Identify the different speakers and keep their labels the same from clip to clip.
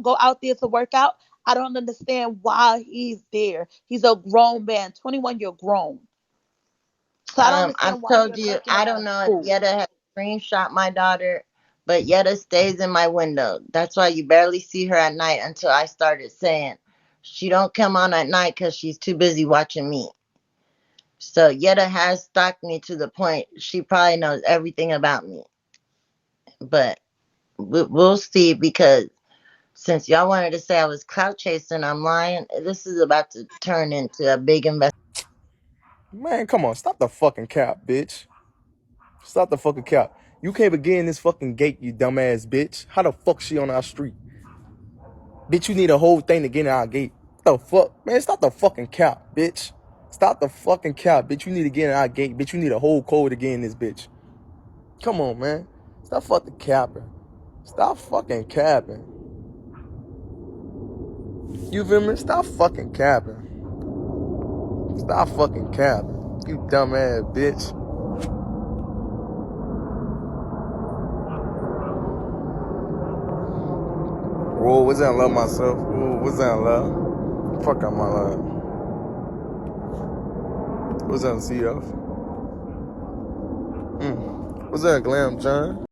Speaker 1: don't go out there to work out, I don't understand why he's there. He's a grown man, 21, you're grown. So I don't
Speaker 2: I've
Speaker 1: understand why
Speaker 2: told
Speaker 1: you're
Speaker 2: you,
Speaker 1: taking
Speaker 2: I
Speaker 1: him
Speaker 2: don't
Speaker 1: out of
Speaker 2: know if
Speaker 1: school.
Speaker 2: Yetta has screenshot my daughter, but Yetta stays in my window. That's why you barely see her at night until I started saying she don't come on at night because she's too busy watching me. So Yetta has stalked me to the point she probably knows everything about me. But we'll see because since y'all wanted to say I was clout chasing, I'm lying. This is about to turn into a big investment.
Speaker 3: Man, come on, stop the fucking cap, bitch. Stop the fucking cap. You can't even get in this fucking gate, you dumbass bitch. How the fuck she on our street? Bitch, you need a whole thing to get in our gate. What the fuck? Man, stop the fucking cap, bitch. Stop the fucking cap, bitch. You need to get in our gate. Bitch, you need a whole code to get in this bitch. Come on, man. Stop fucking capping. Stop fucking capping. You feel me? Stop fucking capping. Stop fucking capping. You dumbass bitch. Whoa, what's that? Love myself. Whoa, what's that? Love? Fuck out my love. What's that? CF? What's that? Glam John?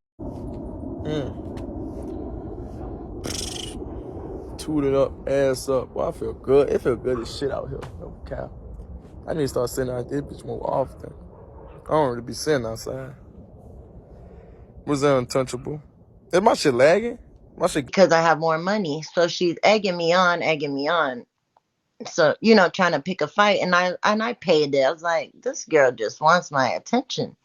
Speaker 3: Mm. Tooted up, ass up. Boy, I feel good. It feel good as shit out here. No cap. I need to start sitting out this bitch more often. I don't really be sitting outside. What's that? Untouchable? Is my shit lagging? My shit.
Speaker 2: Because I have more money. So she's egging me on, egging me on. So, you know, trying to pick a fight. And I paid it. I was like, this girl just wants my attention.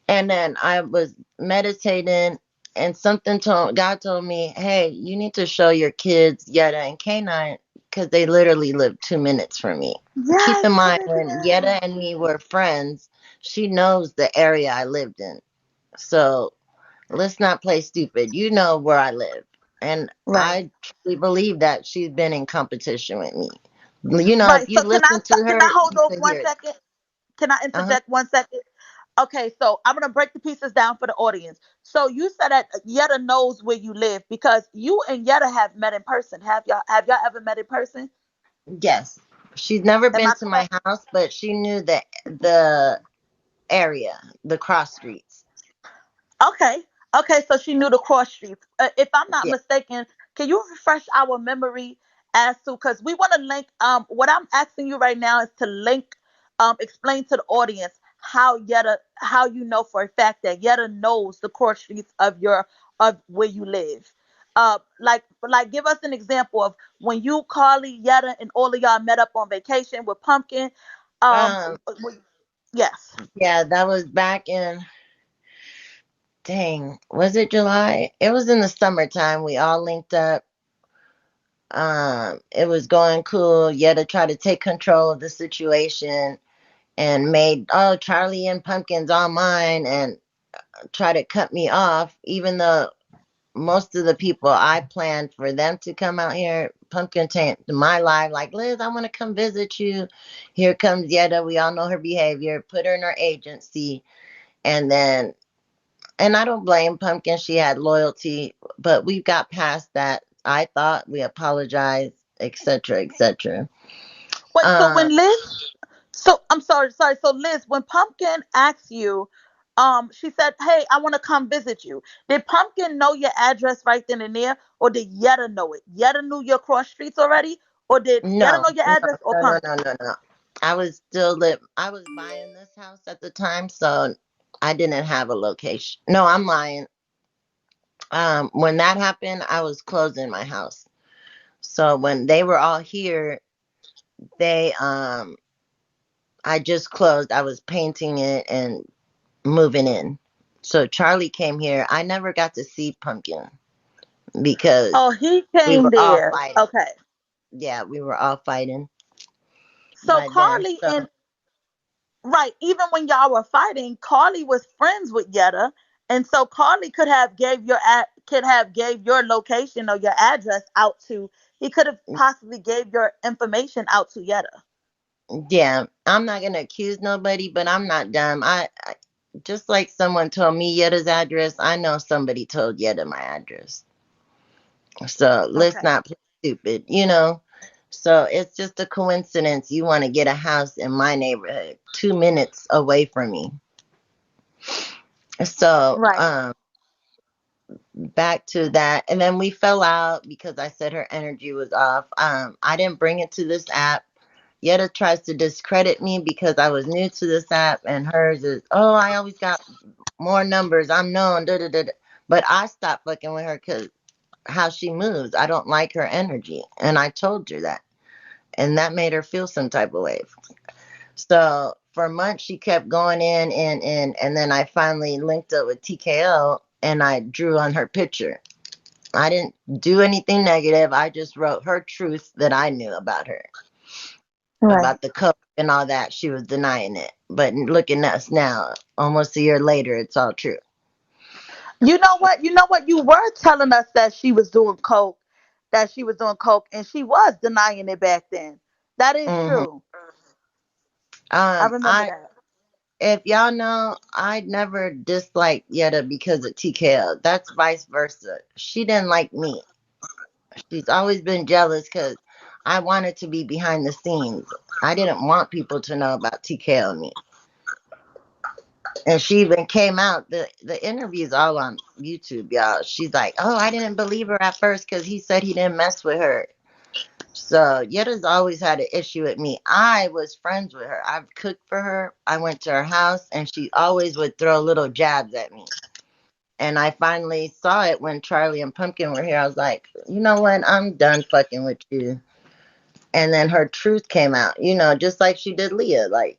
Speaker 2: And then I was meditating and something told God told me, hey, you need to show your kids Yetta and Canine because they literally live 2 minutes from me. Keep
Speaker 1: Yes,
Speaker 2: in
Speaker 1: put
Speaker 2: mind
Speaker 1: it
Speaker 2: when
Speaker 1: there.
Speaker 2: Yetta and me were friends, she knows the area I lived in. So let's not play stupid. You know where I live. And
Speaker 1: Right.
Speaker 2: I truly believe that she's been in competition with me. You know, if
Speaker 1: Right.
Speaker 2: you
Speaker 1: So
Speaker 2: listen to
Speaker 1: can I
Speaker 2: her,
Speaker 1: hold
Speaker 2: you
Speaker 1: off
Speaker 2: could
Speaker 1: one
Speaker 2: hear that.
Speaker 1: second? Can I
Speaker 2: Uh-huh.
Speaker 1: interject 1 second? Okay, so I'm gonna break the pieces down for the audience. So you said that Yetta knows where you live because you and Yetta have met in person. Have y'all ever met in person?
Speaker 2: Yes. She's never
Speaker 1: Am
Speaker 2: been
Speaker 1: I
Speaker 2: to my
Speaker 1: correct?
Speaker 2: house, but she knew the area, the cross streets.
Speaker 1: Okay. Okay, so she knew the cross streets. If I'm not
Speaker 2: Yeah.
Speaker 1: mistaken, can you refresh our memory as to because we want to link what I'm asking you right now is to link explain to the audience how you know for a fact that Yetta knows the cross streets of where you live. Like give us an example of when you, Carly, Yetta, and all of y'all met up on vacation with Pumpkin.
Speaker 2: Um,
Speaker 1: Yes.
Speaker 2: yeah, that was back in dang, was it July? It was in the summertime. We all linked up. It was going cool. Yetta tried to take control of the situation and made Charlie and Pumpkin's all mine and try to cut me off, even though most of the people I planned for them to come out here, Pumpkin tanked my life. Like, Liz, I want to come visit you. Here comes Yetta. We all know her behavior. Put her in her agency. And then, and I don't blame Pumpkin. She had loyalty, but we got past that. I thought we apologized, etc., etc.
Speaker 1: Wait, so
Speaker 2: Um,
Speaker 1: when Liz So I'm sorry. So Liz, when Pumpkin asked you, she said, "Hey, I want to come visit you." Did Pumpkin know your address right then and there, or did Yetta know it? Yetta knew your cross streets already, or did Yetta
Speaker 2: no,
Speaker 1: know your
Speaker 2: no,
Speaker 1: address, or
Speaker 2: no, no, no,
Speaker 1: Pumpkin?
Speaker 2: no, no. I was still live. I was buying this house at the time, so I didn't have a location. No, I'm lying. When that happened, I was closing my house. So when they were all here, they I just closed. I was painting it and moving in. So Charlie came here. I never got to see Pumpkin because
Speaker 1: Oh, he
Speaker 2: we
Speaker 1: came
Speaker 2: were all
Speaker 1: there.
Speaker 2: fighting.
Speaker 1: Okay.
Speaker 2: Yeah, we were all fighting
Speaker 1: So
Speaker 2: by then.
Speaker 1: Carly
Speaker 2: So
Speaker 1: and right, even when y'all were fighting, Carly was friends with Yetta, and so Carly could have gave your location or your address out to. He could have possibly gave your information out to Yetta.
Speaker 2: yeah, I'm not gonna accuse nobody, but I'm not dumb. I just like someone told me Yetta's address. I know somebody told Yetta my address. So let's
Speaker 1: Okay.
Speaker 2: not play stupid, you know. So it's just a coincidence you want to get a house in my neighborhood, 2 minutes away from me. So
Speaker 1: Right.
Speaker 2: back to that, and then we fell out because I said her energy was off. I didn't bring it to this app. Yetta tries to discredit me because I was new to this app, and hers is, oh, I always got more numbers. I'm known. Da, da, da, da. But I stopped fucking with her because how she moves. I don't like her energy, and I told her that, and that made her feel some type of way. So for months she kept going in, and then I finally linked up with TKO, and I drew on her picture. I didn't do anything negative. I just wrote her truth that I knew about her,
Speaker 1: Right.
Speaker 2: about the coke and all that. She was denying it. But looking at us now, almost a year later, it's all true.
Speaker 1: You know what? You know what? You were telling us that she was doing coke, that she was doing coke, and she was denying it back then. That is
Speaker 2: hmm
Speaker 1: true. I remember
Speaker 2: I
Speaker 1: that.
Speaker 2: if y'all know, I never disliked Yetta because of TKO. That's vice versa. She didn't like me. She's always been jealous because I wanted to be behind the scenes. I didn't want people to know about TKO and me. And she even came out. The interview's all on YouTube, y'all. She's like, "Oh, I didn't believe her at first because he said he didn't mess with her." So Yetta's always had an issue with me. I was friends with her. I've cooked for her. I went to her house, and she always would throw little jabs at me. And I finally saw it when Charlie and Pumpkin were here. I was like, you know what? I'm done fucking with you. And then her truth came out, just like she did Leah, like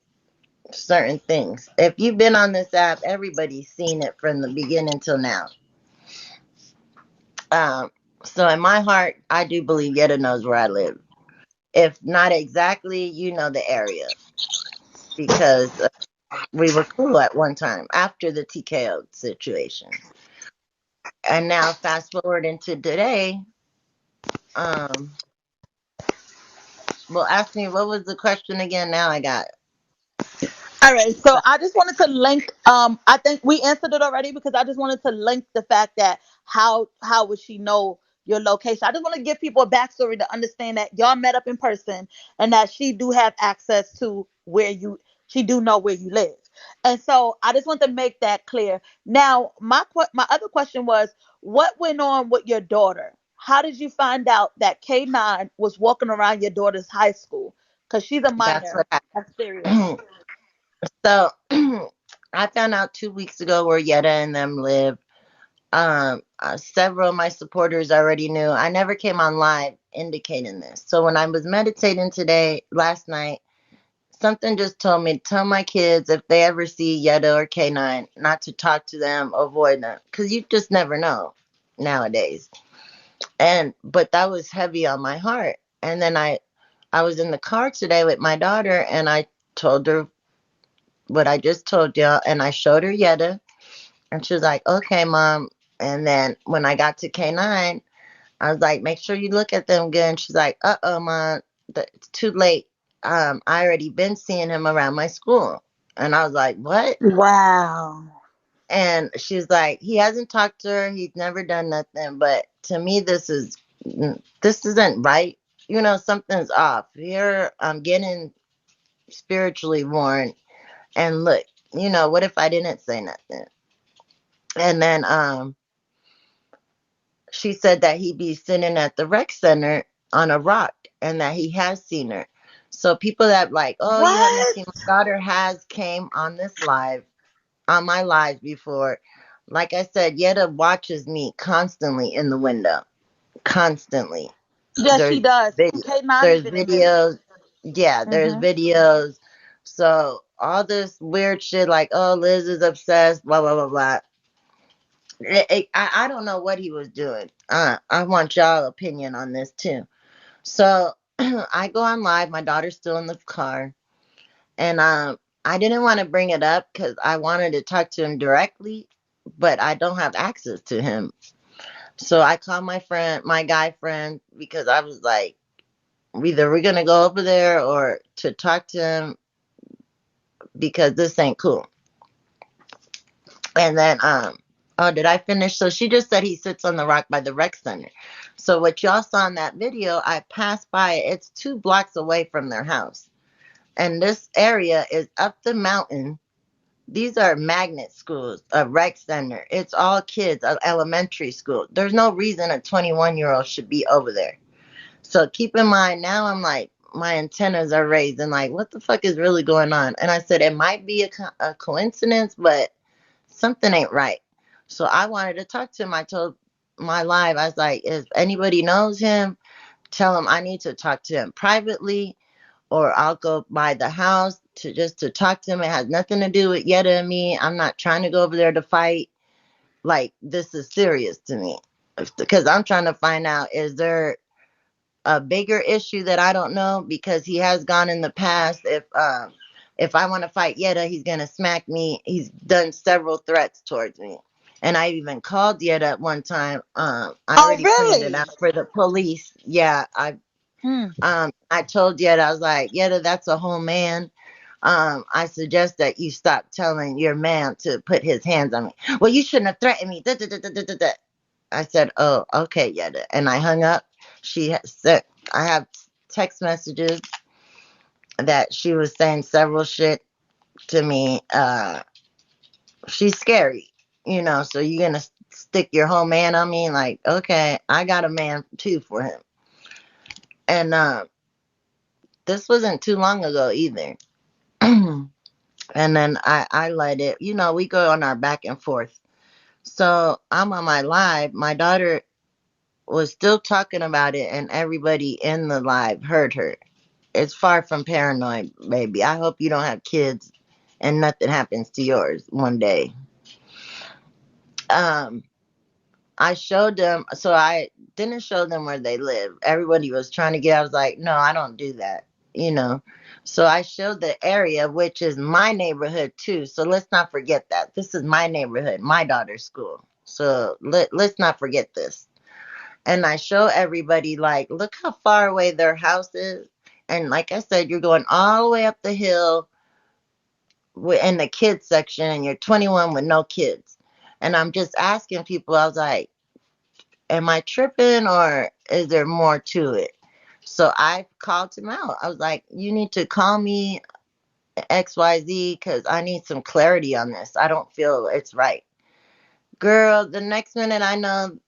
Speaker 2: certain things. If you've been on this app, everybody's seen it from the beginning till now. Um, so in my heart, I do believe Yetta knows where I live. If not exactly, you know the area because we were cool at one time after the TKO situation. And now fast forward into today, um, well, ask me what was the question again? Now I got
Speaker 1: All right, so I just wanted to link. I think we answered it already because I just wanted to link the fact that how would she know your location? I just want to give people a backstory to understand that y'all met up in person and that she do have access to where you. She do know where you live, and so I just want to make that clear. Now, my other question was, what went on with your daughter? How did you find out that K9 was walking around your daughter's high school? Because she's a
Speaker 2: that's what
Speaker 1: minor. That's serious.
Speaker 2: happened. So I found out 2 weeks ago where Yetta and them live. Several of my supporters already knew. I never came on live indicating this. So when I was meditating today, last night, something just told me to tell my kids if they ever see Yetta or K9, not to talk to them, avoid them, because you just never know nowadays. But that was heavy on my heart. And then I was in the car today with my daughter, and I told her what I just told y'all, and I showed her Yetta, and she was like, "Okay, mom." And then when I got to K9, I was like, "Make sure you look at them good." And she's like, "Uh-oh, mom, it's too late. I already been seeing him around my school." And I was like, "What?"
Speaker 1: Wow.
Speaker 2: And she's like, "He hasn't talked to her. He's never done nothing. But to me, this isn't right. Something's off here. I'm getting spiritually worn. And look, what if I didn't say nothing?" And then she said that he'd be sitting at the rec center on a rock and that he has seen her. So people that like, oh, you haven't
Speaker 1: What?
Speaker 2: seen my daughter has came on this live, on my live before. Like I said, Yetta watches me constantly in the window. Constantly.
Speaker 1: Yes, she
Speaker 2: There's
Speaker 1: does.
Speaker 2: video
Speaker 1: K9
Speaker 2: there's
Speaker 1: even admitted it.
Speaker 2: videos. Yeah, there's
Speaker 1: Hmm.
Speaker 2: videos. So all this weird shit like, oh, Liz is obsessed, blah blah blah blah. I don't know what he was doing. I want y'all opinion on this too. So I go on live. My daughter's still in the car, and I didn't want to bring it up because I wanted to talk to him directly, but I don't have access to him. So I called my friend, my guy friend, because I was like, either we're gonna go over there or to talk to him because this ain't cool. And then oh, did I finish? So she just said he sits on the rock by the rec center. So what y'all saw in that video, I passed by it. It's 2 blocks away from their house. And this area is up the mountain. These are magnet schools, a rec center. It's all kids, elementary school. There's no reason a 21-year-old should be over there. So keep in mind, now I'm like, my antennas are raised and like, what the fuck is really going on? And I said, it might be a coincidence, but something ain't right. So I wanted to talk to him. I told my live, I was like, if anybody knows him, tell him I need to talk to him privately, or I'll go by the house to just to talk to him. It has nothing to do with Yetta and me. I'm not trying to go over there to fight. Like, this is serious to me. Because I'm trying to find out, is there a bigger issue that I don't know? Because he has gone in the past. If I want to fight Yetta, he's gonna smack me. He's done several threats towards me. And I even called Yetta at one time. I
Speaker 1: Oh,
Speaker 2: already printed it
Speaker 1: really?
Speaker 2: out for the police. Yeah,
Speaker 1: Hmm.
Speaker 2: I told Yetta, I was like, Yetta, that's a whole man. I suggest that you stop telling your man to put his hands on me. Well, you shouldn't have threatened me. Da, da, da, da, da, da, da. I said, oh, okay, Yetta. And I hung up. She said, I have text messages that she was saying several shit to me. She's scary, so you're going to stick your whole man on me? Like, okay, I got a man too for him. And this wasn't too long ago either. And then I let it, we go on our back and forth. So I'm on my live. My daughter was still talking about it, and everybody in the live heard her. It's far from paranoid, baby. I hope you don't have kids and nothing happens to yours one day. Um, I showed them, so I didn't show them where they live. Everybody was trying to get, I was like, no, I don't do that, you know. So I showed the area, which is my neighborhood too. So let's not forget that. This is my neighborhood, my daughter's school. So let's not forget this. And I show everybody, like, look how far away their house is. And like I said, you're going all the way up the hill in the kids section, and you're 21 with no kids. And I'm just asking people, I was like, am I tripping or is there more to it? So I called him out. I was like, you need to call me XYZ because I need some clarity on this. I don't feel it's right. Girl, the next minute I know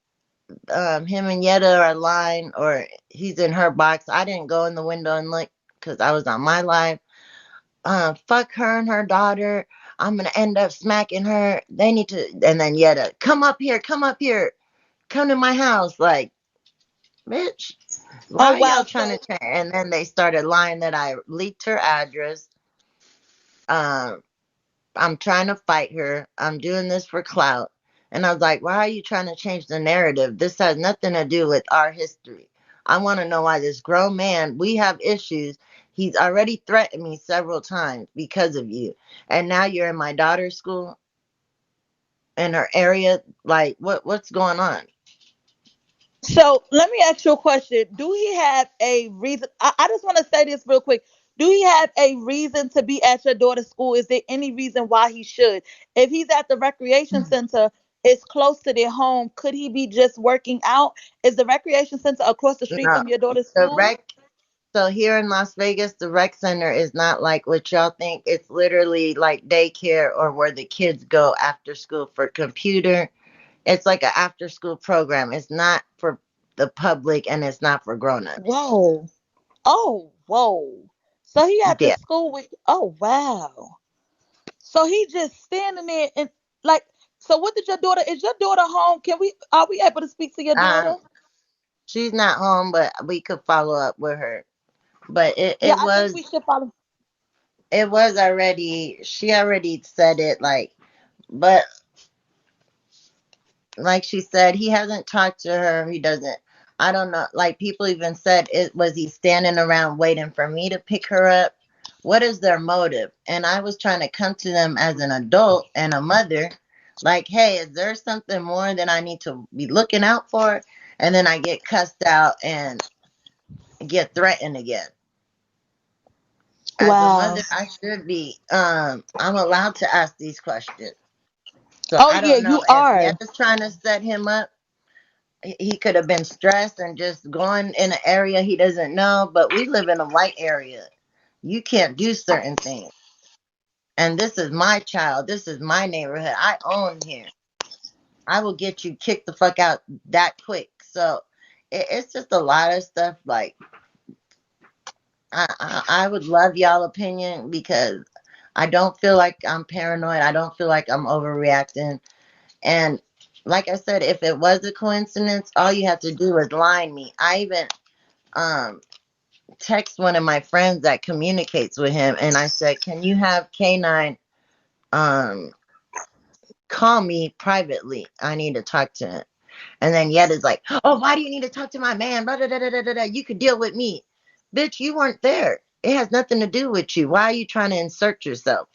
Speaker 2: him and Yetta are lying, or he's in her box. I didn't go in the window and look because I was on my live. Fuck her and her daughter. I'm going to end up smacking her. They need to. And then Yetta, come up here, come up here, come to my house. Like, bitch.
Speaker 1: Oh,
Speaker 2: Why are
Speaker 1: wow.
Speaker 2: y'all trying to
Speaker 1: So,
Speaker 2: change? And then they started lying that I leaked her address. Um, I'm trying to fight her. I'm doing this for clout. And I was like, why are you trying to change the narrative? This has nothing to do with our history. I want to know why this grown man, we have issues. He's already threatened me several times because of you. And now you're in my daughter's school in her area. Like, what's going on?
Speaker 1: so let me ask you a question. Do he have a reason? I just want to say this real quick. Do he have a reason to be at your daughter's school? Is there any reason why he should? If he's at the recreation center, it's close to their home. Could he be just working out? Is the recreation center across the street
Speaker 2: No.
Speaker 1: from your daughter's
Speaker 2: The
Speaker 1: school?
Speaker 2: rec So here in Las Vegas, the rec center is not like what y'all think. It's literally like daycare or where the kids go after school for computer. It's like an after school program. It's not for the public and it's not for grown-ups.
Speaker 1: Whoa. Oh, whoa. So he at the
Speaker 2: Yeah.
Speaker 1: school with, oh, wow. So he just standing there and like, so what did your daughter, is your daughter home? Are we able to speak to your daughter?
Speaker 2: Um, she's not home, but we could follow up with her. But it,
Speaker 1: Yeah,
Speaker 2: it
Speaker 1: I think
Speaker 2: was
Speaker 1: we should follow.
Speaker 2: it was already she already said it, like, but like she said, he hasn't talked to her. He doesn't. I don't know. Like, people even said, it was he standing around waiting for me to pick her up? What is their motive? And I was trying to come to them as an adult and a mother, like, hey, is there something more that I need to be looking out for? And then I get cussed out and get threatened again. As a
Speaker 1: Wow.
Speaker 2: mother, I should be. I'm allowed to ask these questions. So
Speaker 1: Oh
Speaker 2: I
Speaker 1: yeah,
Speaker 2: don't know
Speaker 1: you
Speaker 2: if
Speaker 1: are.
Speaker 2: Yetta's trying to set him up. He could have been stressed and just going in an area he doesn't know, but we live in a white area. You can't do certain things. And this is my child. This is my neighborhood. I own here. I will get you kicked the fuck out that quick. So it's just a lot of stuff. Like I would love y'all opinion because I don't feel like I'm paranoid. I don't feel like I'm overreacting. And like I said, if it was a coincidence, all you have to do is line me. I even um text one of my friends that communicates with him, and I said, "Can you have K9 um call me privately? I need to talk to him." And then Yetta's like, "Oh, why do you need to talk to my man? Blah, blah, blah, blah, blah, blah. You could deal with me." Bitch, you weren't there. It has nothing to do with you. Why are you trying to insert yourself?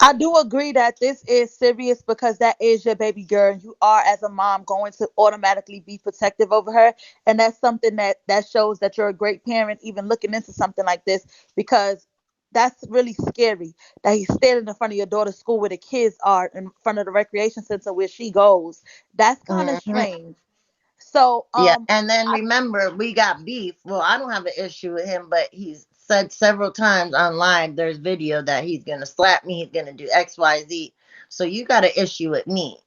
Speaker 1: I do agree that this is serious because that is your baby girl. And you are, as a mom, going to automatically be protective over her, and that's something that shows that you're a great parent, even looking into something like this, because that's really scary. That he's standing in front of your daughter's school where the kids are, in front of the recreation center where she goes. That's kind of
Speaker 2: Hmm.
Speaker 1: strange. So,
Speaker 2: Yeah, and then
Speaker 1: I,
Speaker 2: remember, we got beef. Well, I don't have an issue with him, but he's said several times online there's video that he's going to slap me, he's going to do XYZ. So you got an issue with me.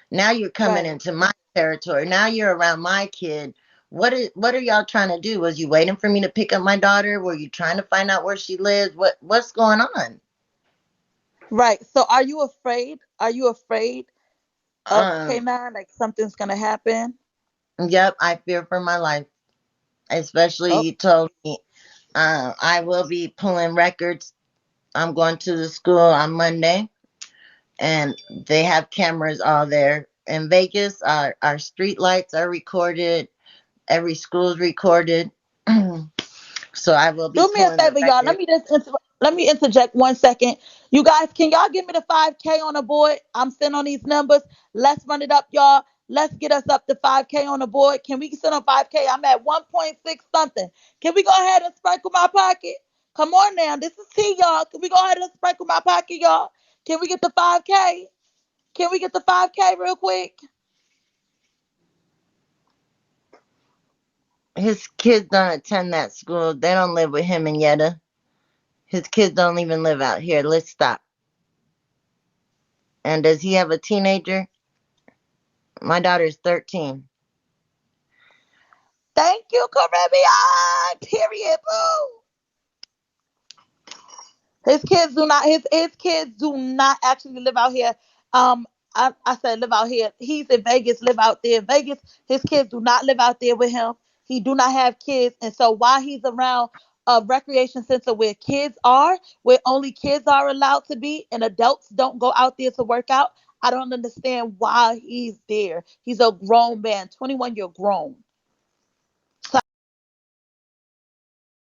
Speaker 2: Now you're coming
Speaker 1: right.
Speaker 2: into my territory. Now you're around my kid. What are y'all trying to do? Was you waiting for me to pick up my daughter? Were you trying to find out where she lives? What's going on?
Speaker 1: Right. So, are you afraid? Are you afraid of
Speaker 2: Um,
Speaker 1: K9? Like something's gonna happen?
Speaker 2: yep, I fear for my life. Especially
Speaker 1: Oh,
Speaker 2: you told me I will be pulling records. I'm going to the school on Monday, and they have cameras all there. In Vegas, our street lights are recorded. Every school's recorded. So I will be
Speaker 1: do me a
Speaker 2: pulling the
Speaker 1: favor, y'all.
Speaker 2: record.
Speaker 1: Let me interject 1 second. You guys, can y'all give me the 5K on the board? I'm sitting on these numbers. Let's run it up, y'all. Let's get us up to 5K on the board. Can we sit on 5K? I'm at 1.6 something. Can we go ahead and sprinkle my pocket? Come on now. This is T, y'all. Can we go ahead and sprinkle my pocket, y'all? Can we get the 5K? Can we get the 5K real quick?
Speaker 2: His kids don't attend that school. They don't live with him and Yetta. His kids don't even live out here. Let's stop. And does he have a teenager? My daughter's 13.
Speaker 1: Thank you, Caribbean. Period. Boo. His kids do not actually live out here. I said live out here. He's in Vegas, live out there in Vegas. His kids do not live out there with him. He do not have kids, and so while he's around a recreation center where kids are, where only kids are allowed to be, and adults don't go out there to work out, I don't understand why he's there. He's a grown man, 21-year grown.